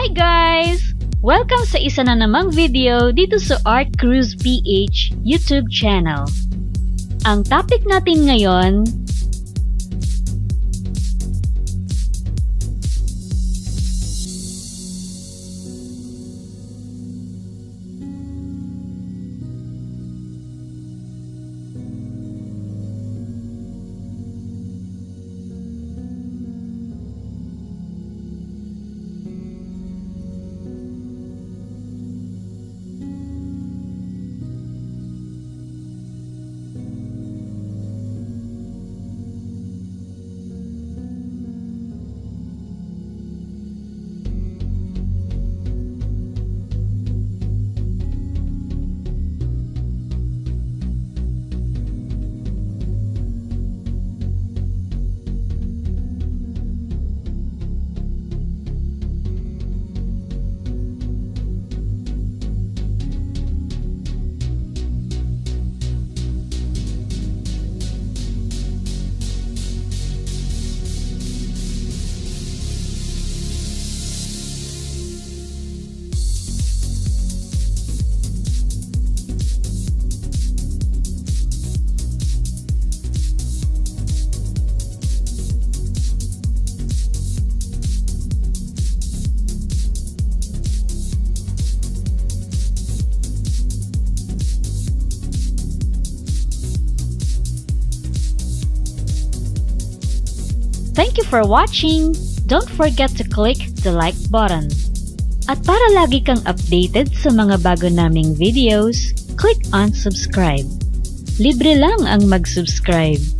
Hi guys! Welcome sa isa na namang video dito sa Art Cruise PH YouTube channel. Ang topic natin ngayon Thank you for watching! Don't forget to click the like button. At para lagi kang updated sa mga bago naming videos, click on subscribe. Libre lang ang mag-subscribe.